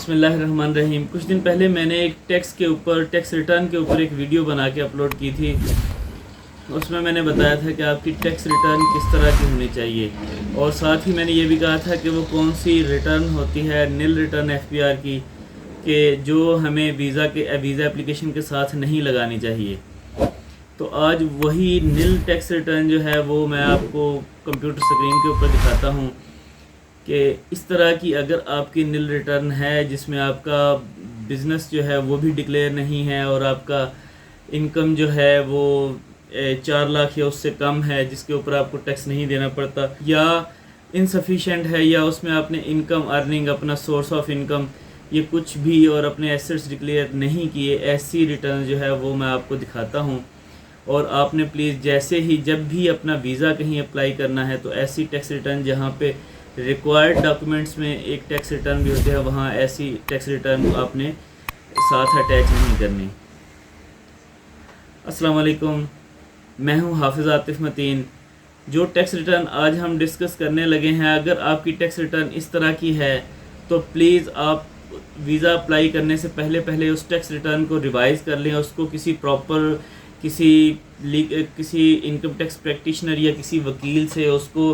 बिस्मिल्लाहिर्रहमानिर्रहीम। कुछ दिन पहले मैंने एक टैक्स रिटर्न के ऊपर एक वीडियो बना के अपलोड की थी। उसमें मैंने बताया था कि आपकी टैक्स रिटर्न किस तरह की होनी चाहिए, और साथ ही मैंने ये भी कहा था कि वो कौन सी रिटर्न होती है, नील रिटर्न एफबीआर की, कि जो हमें वीज़ा एप्लीकेशन के साथ नहीं लगानी चाहिए। तो आज वही नील टैक्स रिटर्न जो है वो मैं आपको कंप्यूटर स्क्रीन के ऊपर दिखाता हूँ कि इस तरह की अगर आपकी नील रिटर्न है जिसमें आपका बिज़नेस जो है वो भी डिक्लेयर नहीं है और आपका इनकम जो है वो 4 लाख या उससे कम है, जिसके ऊपर आपको टैक्स नहीं देना पड़ता, या इनसफिशेंट है, या उसमें आपने इनकम अर्निंग, अपना सोर्स ऑफ इनकम, ये कुछ भी, और अपने एसेट्स डिक्लेयर नहीं किए, ऐसी रिटर्न जो है वो मैं आपको दिखाता हूँ। और आपने प्लीज़ जैसे ही जब भी अपना वीज़ा कहीं अप्लाई करना है तो ऐसी टैक्स रिटर्न जहाँ पे रिक्वायर्ड डॉक्यूमेंट्स में एक टैक्स रिटर्न भी होते हैं, वहाँ ऐसी टैक्स रिटर्न आपने साथ अटैच नहीं करनी। अस्सलाम वालेकुम, मैं हूँ हाफिज़ आतिफ़ मतीन। जो टैक्स रिटर्न आज हम डिस्कस करने लगे हैं, अगर आपकी टैक्स रिटर्न इस तरह की है तो प्लीज़ आप वीज़ा अप्लाई करने से पहले उस टैक्स रिटर्न को रिवाइज़ कर लें, उसको किसी प्रॉपर किसी इनकम टैक्स प्रैक्टिशनर या किसी वकील से उसको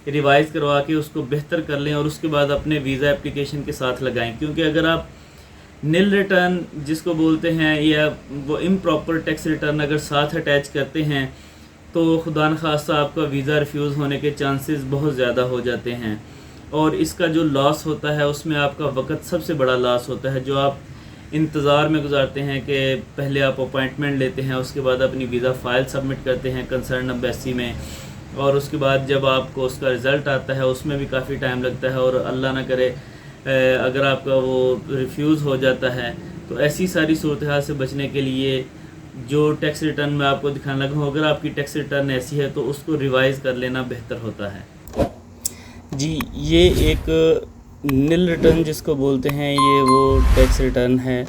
रिवाइज़ करवा के उसको बेहतर कर लें, और उसके बाद अपने वीज़ा एप्लीकेशन के साथ लगाएं। क्योंकि अगर आप नील रिटर्न जिसको बोलते हैं या वो इम्प्रॉपर टैक्स रिटर्न अगर साथ अटैच करते हैं तो खुदा न खास्ता आपका वीज़ा रिफ्यूज़ होने के चांसेस बहुत ज़्यादा हो जाते हैं, और इसका जो लॉस होता है उसमें आपका वक्त सबसे बड़ा लॉस होता है, जो आप इंतज़ार में गुजारते हैं कि पहले आप अपॉइंटमेंट लेते हैं, उसके बाद अपनी वीज़ा फ़ाइल सबमिट करते हैं कंसर्न एम्बेसी में, और उसके बाद जब आपको उसका रिज़ल्ट आता है उसमें भी काफ़ी टाइम लगता है, और अल्लाह ना करे अगर आपका वो रिफ्यूज़ हो जाता है। तो ऐसी सारी सूरत हाल से बचने के लिए जो टैक्स रिटर्न मैं आपको दिखाने लगा हूँ, अगर आपकी टैक्स रिटर्न ऐसी है तो उसको रिवाइज़ कर लेना बेहतर होता है। जी, ये एक नील रिटर्न जिसको बोलते हैं, ये वो टैक्स रिटर्न है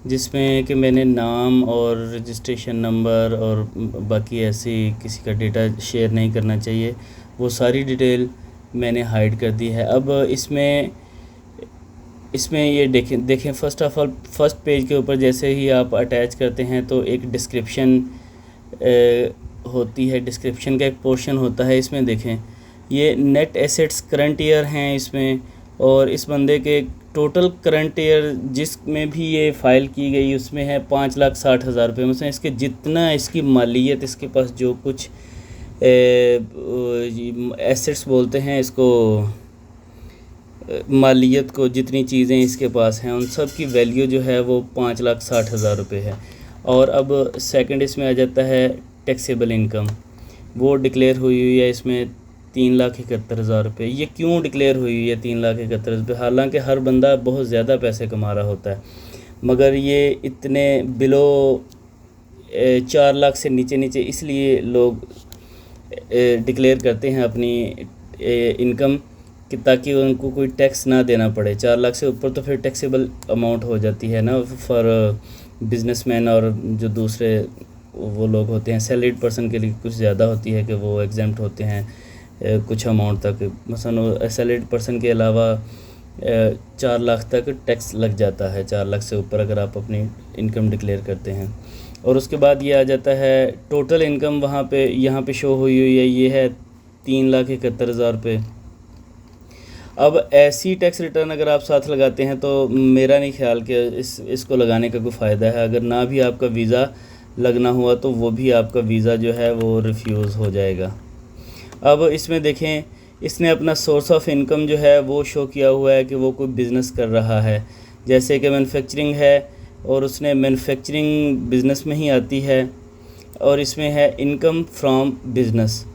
जिसमें कि मैंने नाम और रजिस्ट्रेशन नंबर और बाकी ऐसी किसी का डेटा शेयर नहीं करना चाहिए, वो सारी डिटेल मैंने हाइड कर दी है। अब इसमें ये देखें first of all first page के ऊपर जैसे ही आप अटैच करते हैं तो एक डिस्क्रिप्शन होती है, डिस्क्रिप्शन का एक पोर्शन होता है। इसमें देखें ये नेट एसेट्स करंट ईयर हैं इसमें, और इस बंदे के टोटल करंट ईयर जिसमें भी ये फ़ाइल की गई उसमें है 5,60,000 रुपये। मतलब इसके जितना इसकी मालियत, इसके पास जो कुछ एसेट्स बोलते हैं इसको, मालियत को, जितनी चीज़ें इसके पास हैं उन सब की वैल्यू जो है वो 5,60,000 रुपये है। और अब सेकंड इसमें आ जाता है टैक्सेबल इनकम, वो डिक्लेयर हुई है इसमें 3,71,000 रुपये। ये क्यों डिक्लेयर हुई है 3,71,000 रुपये? हालांकि हर बंदा बहुत ज़्यादा पैसे कमा रहा होता है, मगर ये इतने बिलो 4 लाख से नीचे इसलिए लोग डिक्लेयर करते हैं अपनी इनकम कि ताकि उनको कोई टैक्स ना देना पड़े। 4 लाख से ऊपर तो फिर टैक्सेबल अमाउंट हो जाती है ना फॉर बिजनेसमैन, और जो दूसरे वो लोग होते हैं सैलरीड पर्सन के लिए कुछ ज़्यादा होती है कि वो एग्जेम्प्ट होते हैं कुछ अमाउंट तक। मसलन सैलरीड पर्सन के अलावा 4 लाख तक टैक्स लग जाता है, 4 लाख से ऊपर अगर आप अपनी इनकम डिक्लेयर करते हैं। और उसके बाद ये आ जाता है टोटल इनकम, यहाँ पे शो हुई है, ये है 3,71,000 रुपये। अब ऐसी टैक्स रिटर्न अगर आप साथ लगाते हैं तो मेरा नहीं ख्याल कि इसको लगाने का कोई फ़ायदा है। अगर ना भी आपका वीज़ा लगना हुआ तो वो भी आपका वीज़ा जो है वो रिफ्यूज़ हो जाएगा। अब इसमें देखें, इसने अपना सोर्स ऑफ इनकम जो है वो शो किया हुआ है कि वो कोई बिज़नेस कर रहा है, जैसे कि मैन्युफैक्चरिंग है और उसने मैन्युफैक्चरिंग बिज़नेस में ही आती है, और इसमें है इनकम फ्रॉम बिज़नेस,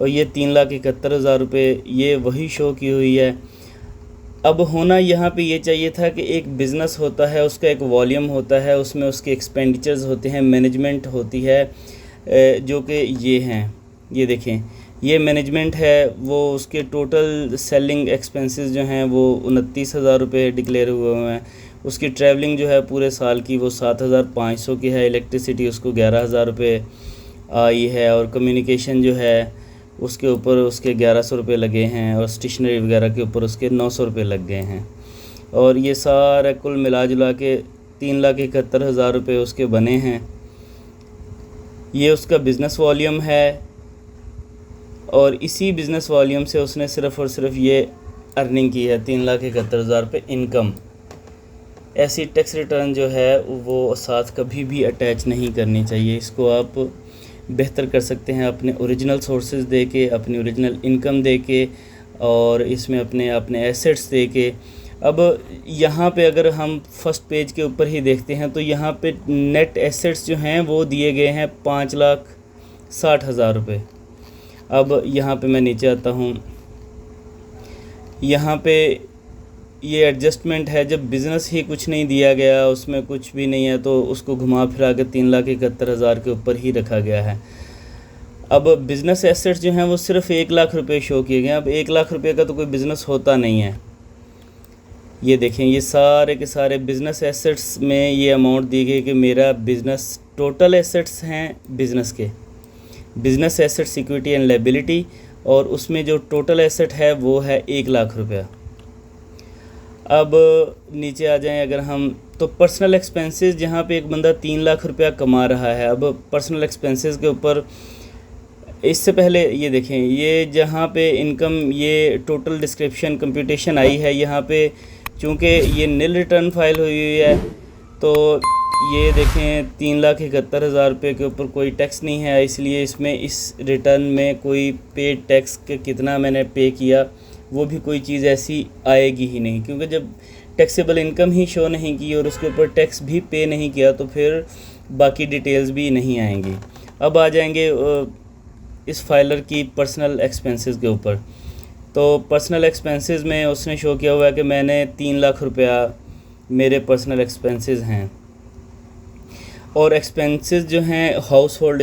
और ये 3,71,000 रुपये ये वही शो की हुई है। अब होना यहाँ पे ये चाहिए था कि एक बिज़नेस होता है, उसका एक वॉल्यूम होता है, उसमें उसके एक्सपेंडिचर्स होते हैं, मैनेजमेंट होती है, जो कि ये हैं, ये देखें ये मैनेजमेंट है, वो उसके टोटल सेलिंग एक्सपेंसेस जो हैं वो 29,000 रुपये डिक्लेयर हुए हैं। उसकी ट्रैवलिंग जो है पूरे साल की वो 7,500 की है, इलेक्ट्रिसिटी उसको 11,000 रुपये आई है, और कम्युनिकेशन जो है उसके ऊपर उसके 1,100 रुपये लगे हैं, और स्टेशनरी वगैरह के ऊपर उसके 900 रुपये लग गए हैं। और ये सारा कुल मिला जुला के 3,71,000 रुपये उसके बने हैं। ये उसका बिज़नेस वॉल्यूम है और इसी बिज़नेस वॉल्यूम से उसने सिर्फ़ और सिर्फ ये अर्निंग की है 3,71,000 रुपये इनकम। ऐसी टैक्स रिटर्न जो है वो साथ कभी भी अटैच नहीं करनी चाहिए। इसको आप बेहतर कर सकते हैं अपने ओरिजिनल सोर्सेज दे के, अपनी ओरिजिनल इनकम दे के और इसमें अपने एसेट्स दे के। अब यहाँ पे अगर हम फर्स्ट पेज के ऊपर ही देखते हैं तो यहाँ पे नेट एसेट्स जो हैं वो दिए गए हैं 5,60,000 रुपये। अब यहाँ पे मैं नीचे आता हूँ, यहाँ पे ये एडजस्टमेंट है। जब बिज़नेस ही कुछ नहीं दिया गया, उसमें कुछ भी नहीं है, तो उसको घुमा फिरा के 3,71,000 के ऊपर ही रखा गया है। अब बिज़नेस एसेट्स जो हैं वो सिर्फ 1,00,000 रुपये शो किए गए। अब 1,00,000 रुपये का तो कोई बिज़नेस होता नहीं है। ये देखें, ये सारे के सारे बिज़नेस एसेट्स में ये अमाउंट दी गई कि मेरा बिज़नेस टोटल एसेट्स हैं बिज़नेस के, business assets equity and liability, और उसमें जो टोटल एसेट है वो है 1,00,000 रुपया। अब नीचे आ जाएं अगर हम, तो पर्सनल एक्सपेंसेस, जहाँ पे एक बंदा 3,00,000 रुपया कमा रहा है। अब पर्सनल एक्सपेंसेस के ऊपर इससे पहले ये देखें, ये जहाँ पे इनकम, ये टोटल डिस्क्रिप्शन कंप्यूटेशन आई है, यहाँ पे चूँकि ये नील रिटर्न फाइल हुई है तो ये देखें 3,71,000 रुपये के ऊपर कोई टैक्स नहीं है, इसलिए इसमें इस रिटर्न में कोई पेड टैक्स के कितना मैंने पे किया वो भी कोई चीज़ ऐसी आएगी ही नहीं, क्योंकि जब टैक्सेबल इनकम ही शो नहीं की और उसके ऊपर टैक्स भी पे नहीं किया तो फिर बाकी डिटेल्स भी नहीं आएंगी। अब आ जाएंगे इस फाइलर की पर्सनल एक्सपेंसेस के ऊपर। तो पर्सनल एक्सपेंसेस में उसने शो किया हुआ है कि मैंने 3,00,000 रुपया मेरे पर्सनल एक्सपेंसेस हैं। और एक्सपेंसेस जो हैं हाउस होल्ड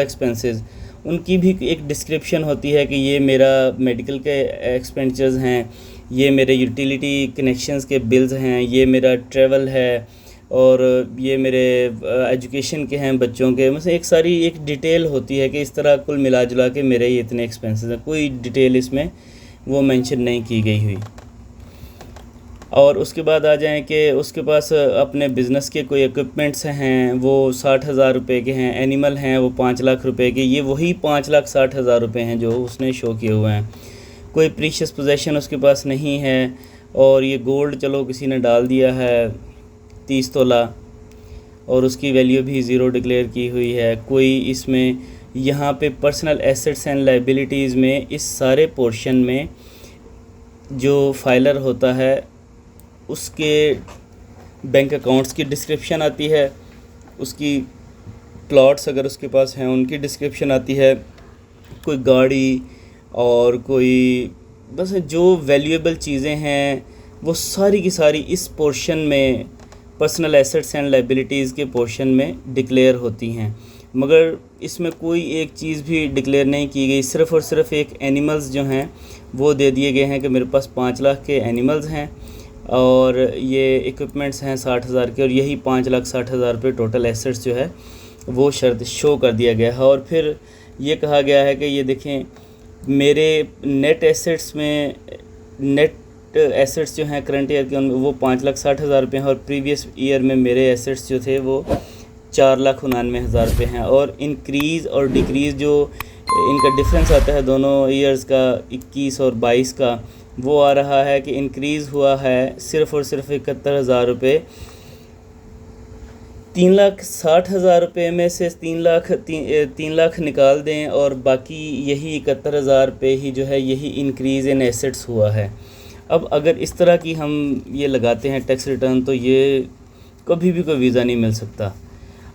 एक्सपेंसेस, उनकी भी एक डिस्क्रिप्शन होती है कि ये मेरा मेडिकल के एक्सपेंचर्स हैं, ये मेरे यूटिलिटी कनेक्शंस के बिल्स हैं, ये मेरा ट्रैवल है और ये मेरे एजुकेशन के हैं बच्चों के। मतलब एक सारी एक डिटेल होती है कि इस तरह कुल मिला जुला के मेरे ये इतने एक्सपेंसेस हैं। कोई डिटेल इसमें वो मेंशन नहीं की गई हुई। और उसके बाद आ जाएं कि उसके पास अपने बिज़नेस के कोई इक्विपमेंट्स हैं वो 60,000 रुपये के हैं, एनिमल हैं वो 5,00,000 रुपये के। ये वही 5,60,000 रुपये हैं जो उसने शो किए हुए हैं। कोई प्रीशियस पोजेशन उसके पास नहीं है। और ये गोल्ड चलो किसी ने डाल दिया है 30 तोला और उसकी वैल्यू भी ज़ीरो डिक्लेयर की हुई है। कोई इसमें यहाँ पे पर्सनल एसेट्स एंड लायबिलिटीज़ में इस सारे पोर्शन में जो फाइलर होता है उसके बैंक अकाउंट्स की डिस्क्रिप्शन आती है, उसकी प्लॉट्स अगर उसके पास हैं उनकी डिस्क्रिप्शन आती है, कोई गाड़ी और कोई बस जो वैल्यूएबल चीज़ें हैं वो सारी की सारी इस पोर्शन में पर्सनल एसेट्स एंड लायबिलिटीज़ के पोर्शन में डिक्लेयर होती हैं। मगर इसमें कोई एक चीज़ भी डिक्लेयर नहीं की गई, सिर्फ़ और सिर्फ एक एनिमल्स जो हैं वो दे दिए गए हैं कि मेरे पास 5,00,000 के एनिमल्स हैं और ये इक्विपमेंट्स हैं 60,000 के, और यही 5,60,000 रुपये टोटल एसेट्स जो है वो शर्त शो कर दिया गया है। और फिर ये कहा गया है कि ये देखें मेरे नेट एसेट्स में, नेट एसेट्स जो हैं करंट ईयर के वो 5,60,000 रुपये हैं और प्रीवियस ईयर में मेरे एसेट्स जो थे वो 4,99,000 रुपये हैं। और इंक्रीज़ और डिक्रीज़ जो इनका डिफरेंस आता है दोनों ईयर्स का 21 और 22 का, वो आ रहा है कि इंक्रीज़ हुआ है सिर्फ़ और सिर्फ 71,000 रुपये। 3,60,000 रुपये में से 3 लाख निकाल दें और बाकी यही 71,000 रुपये ही जो है यही इंक्रीज़ इन एसेट्स हुआ है। अब अगर इस तरह की हम ये लगाते हैं टैक्स रिटर्न तो ये कभी भी कोई वीज़ा नहीं मिल सकता।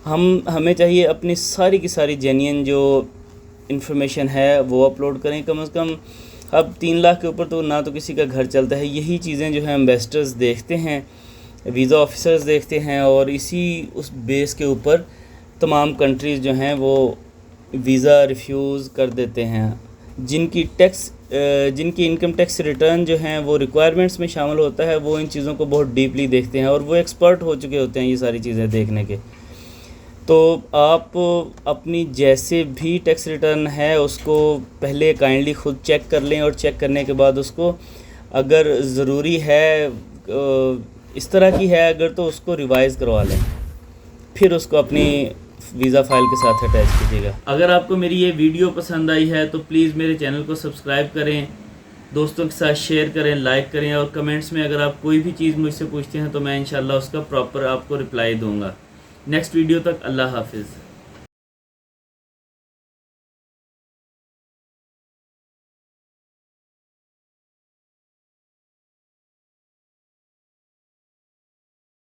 हमें चाहिए अपनी सारी की सारी जेन्युइन जो इन्फॉर्मेशन है वो अपलोड करें कम से कम। अब 3 लाख के ऊपर तो ना तो किसी का घर चलता है। यही चीज़ें जो है एम्बेसडर्स देखते हैं, वीज़ा ऑफिसर्स देखते हैं और इसी उस बेस के ऊपर तमाम कंट्रीज़ जो हैं वो वीज़ा रिफ्यूज़ कर देते हैं। जिनकी इनकम टैक्स रिटर्न जो हैं वो रिक्वायरमेंट्स में शामिल होता है वो इन चीज़ों को बहुत डीपली देखते हैं और वो एक्सपर्ट हो चुके होते हैं ये सारी चीज़ें देखने के। तो आप अपनी जैसे भी टैक्स रिटर्न है उसको पहले काइंडली ख़ुद चेक कर लें और चेक करने के बाद उसको अगर ज़रूरी है इस तरह की है अगर, तो उसको रिवाइज़ करवा लें, फिर उसको अपनी वीज़ा फाइल के साथ अटैच कीजिएगा। अगर आपको मेरी ये वीडियो पसंद आई है तो प्लीज़ मेरे चैनल को सब्सक्राइब करें, दोस्तों के साथ शेयर करें, लाइक करें, और कमेंट्स में अगर आप कोई भी चीज़ मुझसे पूछते हैं तो मैं इंशाल्लाह उसका प्रॉपर आपको रिप्लाई दूँगा। नेक्स्ट वीडियो तक अल्लाह हाफिज़।